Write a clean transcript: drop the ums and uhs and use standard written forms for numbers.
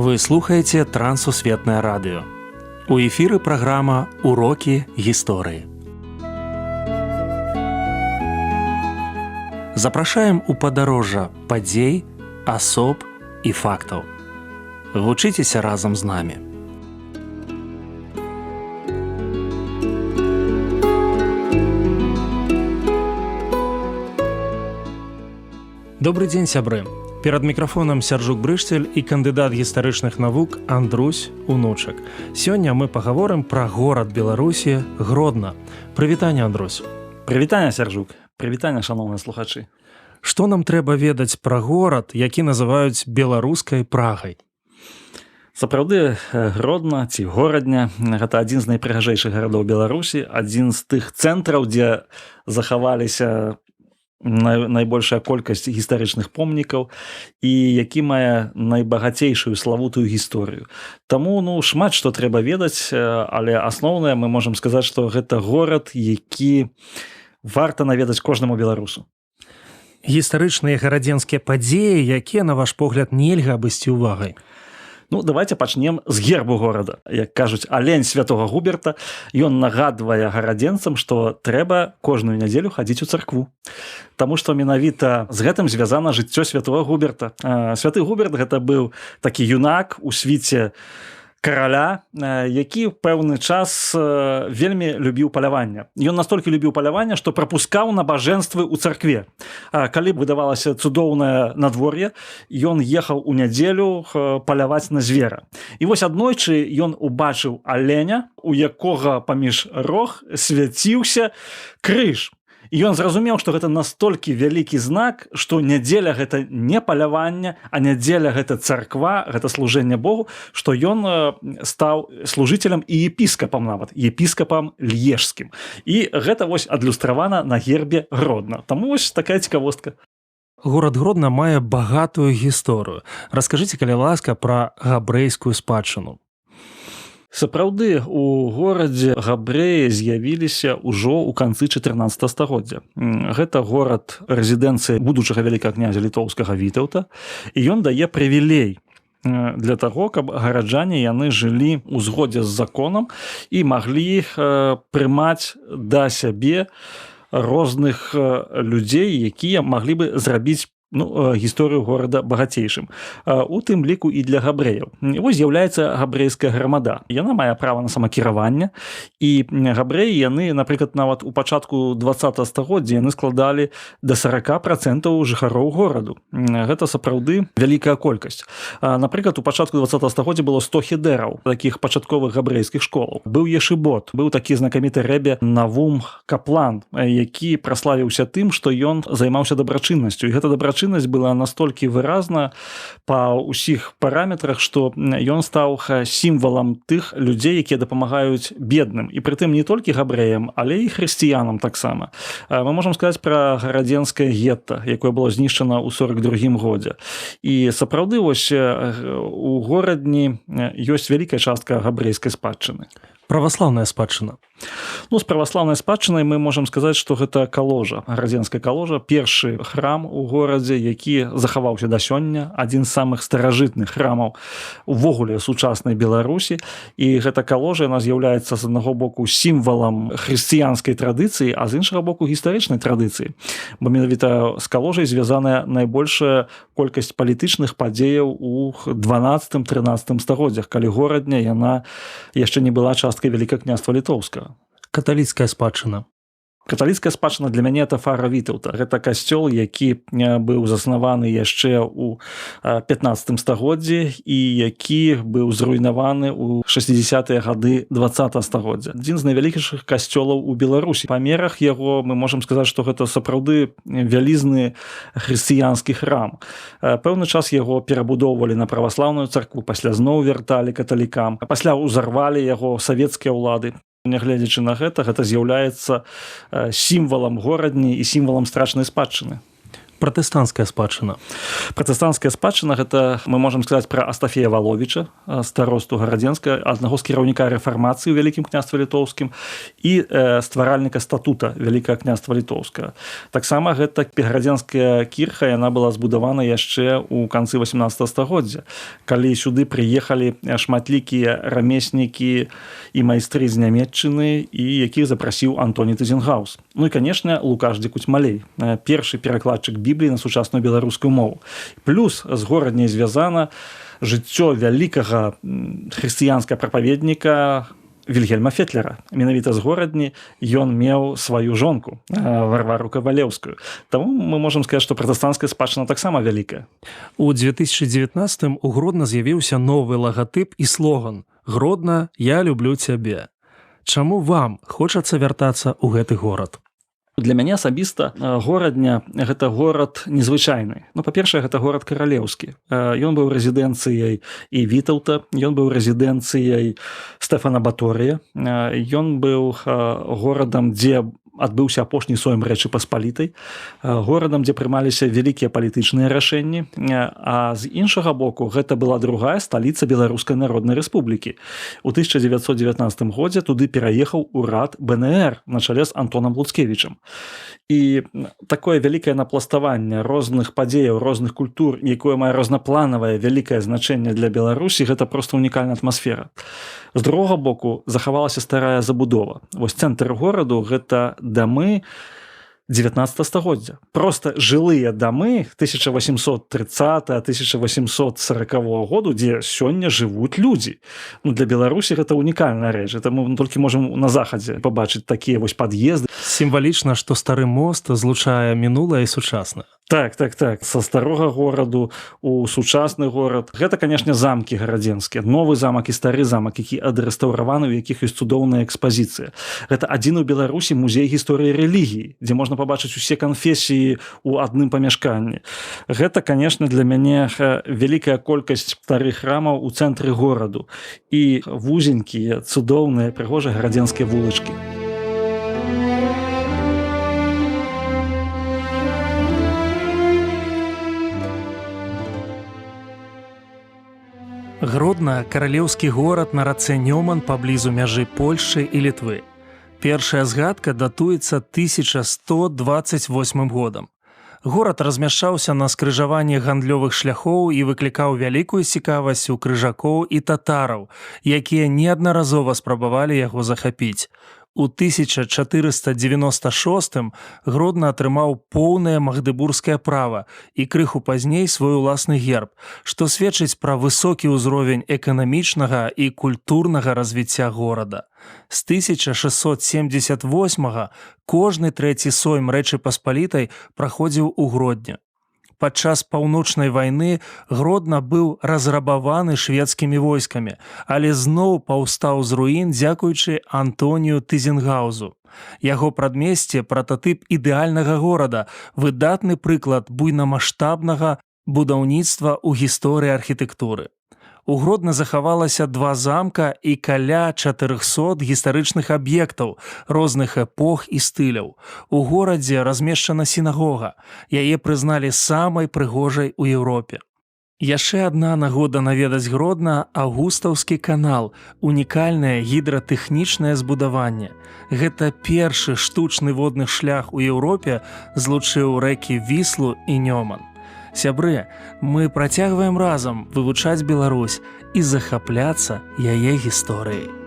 Вы слухаеце Трансусветнае радыё. У эфіры праграма «Урокі гісторыі». Запрашаем у падарожжа падзей, асоб і фактаў. Вучыцеся разам з намі. Добрый дзень, сябры. Перад мікрафонам Сяржук Брышцель і кандыдат гістарычных навук Андрусь Унучак. Сёння мы пагаворым пра горад Беларусі Гродна. Прывітанне, Андрусь. Прывітанне, Сяржук. Прывітанне, шаноўныя слухачы. Што нам трэба ведаць пра горад, які называюць беларускай Прагай? Сапраўды, Гродна ці горадня – гэта адзін з найпрыгажэйшых гарадоў Беларусі, адзін з тых цэнтраў, дзе захаваліся найбольшая колькасць гістарычных помнікаў і які мае найбагацейшую славутую гісторыю. Таму шмат што трэба ведаць, але асноўнае мы можам сказаць, што гэта горад, які варта наведаць кожнаму беларусу. Гістарычныя гарадзенскія падзеі, якія, на ваш погляд, нельга абысці ўвагай? Давайте пачнем з гербу горада. Як кажуць, алень святога Губерта, ён нагадвае гарадзенцам, што трэба кожную нядзелю хадзіць у царкву. Таму што менавіта з гэтым звязана жыццё святога Губерта. Святы Губерт гэта быў такі юнак у свіце караля, які ў пэўны час вельмі любіў паляванне. Ён настолькі любіў паляванне, што прапускаў набажэнствы ў царкве. Калі б выдавалася цудоўнае надвор'е, ён ехаў у нядзелю паляваць на звера. І вось аднойчы ён убачыў аленя, у якога паміж рог свяціўся крыж. І ён зразумеў, што гэта настолькі вялікі знак, што нядзеля гэта не паляванне, а нядзеля гэта царква, гэта служэнне Богу, што ён стаў служыцелем і епіскапам нават, епіскапам льежскім. І гэта вось адлюстравана на гербе Гродна. Таму вось такая цікавостка. Горад Гродна мае багатую гісторыю. Раскажыце, калі ласка, пра габрэйскую спадчыну. Сапраўды, у горадзе габрэі з'явіліся ўжо ў канцы 14 стагоддзя. Гэта горад рэзідэнцыі будучага вялікага князя літоўскага Вітаўта, і ён дае прывілей для таго, каб гараджане яны жылі ў згодзе з законам і маглі прымаць да сябе розных людзей, якія маглі бы зрабіць гісторыю горада багацейшым. У тым ліку і для габрэяў. Вось з'яўляецца габрэйская грамада. Яна мае права на самакіраванне, і габрэі яны, напрыклад, нават у пачатку 20 стагоддзя яны складалі да 40% жыхароў гораду. Гэта сапраўды вялікая колькасць. Напрыклад, у пачатку 20 стагоддзя было 100 хедэраў, такіх пачатковых габрэйскіх школаў. Быў ешыбот, быў такі знакаміты рэбе Навум Каплан, які праславіўся тым, што ён займаўся дабрачыннасцю, і гэта дабрачыннасць была настолькі выразна па ўсіх параметрах, што ён стаў сімвалам тых людзей, якія дапамагаюць бедным. І прытым не толькі габрэям, але і хрысціянам таксама. Мы можам сказаць пра гарадзенскае гетта, якое было знішчана ў 42 годзе. І сапраўды вось у горадні ёсць вялікая частка габрэйскай спадчыны. Праваслаўная спадчына. З праваслаўнай спадчынай мы можам сказаць, што гэта каложа, гарадзенская каложа, першы храм у горадзе, які захаваўся да сёння, адзін з самых старажытных храмаў увогуле сучаснай Беларусі. І гэта каложа, яна з'яўляецца з аднаго боку сімвалам хрысціянскай традыцыі, а з іншага боку гістарычнай традыцыі. Бо менавіта з каложай звязаная найбольшая колькасць палітычных падзеяў у 12-13 стагоддзях, калі горадня яна яшчэ не была часткай Вялікага княства Літоўскага. Каталіцкая спадчына. Каталіцкая спадчына для мяне это Фара Вітаўта. Гэта касцёл, які быў заснаваны яшчэ ў 15 стагоддзі і які быў зруйнаваны ў 60-е гады 20 стагоддзя. Адзін з найвялікішых касцёлаў у Беларусі. Па мерах яго мы можам сказаць, што гэта сапраўды вялізны хрысціянскі храм. Пэўны час яго перабудоўвалі на праваслаўную царкву, пасля зноў вярталі каталікам, пасля ўзарвалі яго савецкія ўлады. Нягледзячы на гэта з'яўляецца сімвалам горадні і сімвалам страчнай спадчыны. Пратэстанцкая спадчына. Пратэстанцкая спадчына гэта мы можам сказаць пра Астафея Валовіча, старосту Гарадзенска, аднаго з кіраўніка рэфармацыі ў Вялікім княстве літоўскім і стваральніка статута Вялікага княства літоўскага. Таксама гэта гарадзенская кірха, яна была збудавана яшчэ ў канцы 18 стагоддзя, калі сюды прыехалі шматлікія рамеснікі і майстры з Нямецчыны, і якіх запрасіў Антоні Тызенгаус. Ну і, канешне, Лукаш Дзікуць-Малей, першы перакладчык Бібліі на сучасную беларускую мову. Плюс з горадняй звязана жыццё вялікага хрысціянскага прапаведніка Вільгельма Фетлера. Менавіта з горадні ён меў сваю жонку, Варвару Кавалеўскую. Таму мы можам сказаць, што пратэстанцкая спадчына таксама вялікая. У 2019 у Гродна з'явіўся новы лагатып і слоган «Гродна, я люблю цябе». Чаму вам хочацца вяртацца ў гэты горад? Для мяне асабіста горадня – гэта горад незвычайны. Ну, па-першае, гэта горад каралеўскі. Ён быў рэзідэнцыяй і Вітаўта, ён быў рэзідэнцыяй Стэфана Баторыя, ён быў горадам, дзе адбыўся апошні сойм Рэчы Паспалітай, горадам, дзе прымаліся вялікія палітычныя рашэнні, а з іншага боку гэта была другая сталіца Беларускай Народнай Рэспублікі. У 1919 годзе туды пераехаў урад БНР на чале з Антонам Луцкевічам. І такое вялікае напластаванне розных падзеяў, розных культур, якое мае рознапланавае вялікае значэнне для Беларусі, гэта проста унікальная атмасфера. З другога боку захавалася старая забудова. Вось цэнтр гораду гэта дамы 19 стагоддзя. Просто жылыя дамы 1830-1840 году, дзе сёння жывуць людзі. Ну, для Беларусі гэта унікальная рэч. Это мы толькі можам на захадзе пабачыць такія вось пад'езды. Сімвалічна, што стары мост злучае мінулае і сучаснае. Так. Са старога гораду у сучасны горад. Гэта, канешне, замкі гарадзенскія. Новы замак і стары замак, які адрэстаўраваны, у якіх ёсць цудоўная экспазіцыя. Гэта адзіны ў Беларусі музей гісторыі рэлігіі, дзе можна пабачыць усе канфесіі ў адным памяшканні. Гэта, канешне, для мяне вялікая колькасць старых храмаў у цэнтры гораду і вузенькія, цудоўныя, прыгожыя гарадзенскія вулачкі. Гродна – каралеўскі горад на рацэ Нёман паблізу мяжы Польшчы і Літвы. Першая згадка датуецца 1128 годам. Горад размяшчаўся на скрыжаванні гандлёвых шляхоў і выклікаў вялікую цікавасць у крыжакоў і татараў, якія неаднаразова спрабавалі яго захапіць. У 1496 Гродна атрымаў поўнае магдыбургскае права і крыху пазней свой уласны герб, што сведчыць пра высокі ўзровень эканамічнага і культурнага развіцця горада. З 1678 кожны трэці сойм Рэчы Паспалітай праходзіў у Гродні. Падчас паўночнай вайны Гродна быў разрабаваны шведскімі войскамі, але зноў паўстаў з руін дзякуючы Антонію Тызенгаузу. Яго прадмесце – прататып ідэальнага горада, выдатны прыклад буйнамаштабнага будаўніцтва ў гісторыі архітэктуры. У Гродна захавалася 2 замка і каля 400 гістарычных аб'ектаў розных эпох і стыляў. У горадзе размешчана сінагога. Яе прызналі самай прыгожай у Еўропе. Яшчэ адна нагода наведаць Гродна – Аўгустаўскі канал, унікальнае гідратэхнічнае збудаванне. Гэта першы штучны водны шлях у Еўропе злучыў рэкі Віслу і Нёман. Сябры, мы працягваем разам вывучаць Беларусь і захапляцца яе гісторыяй.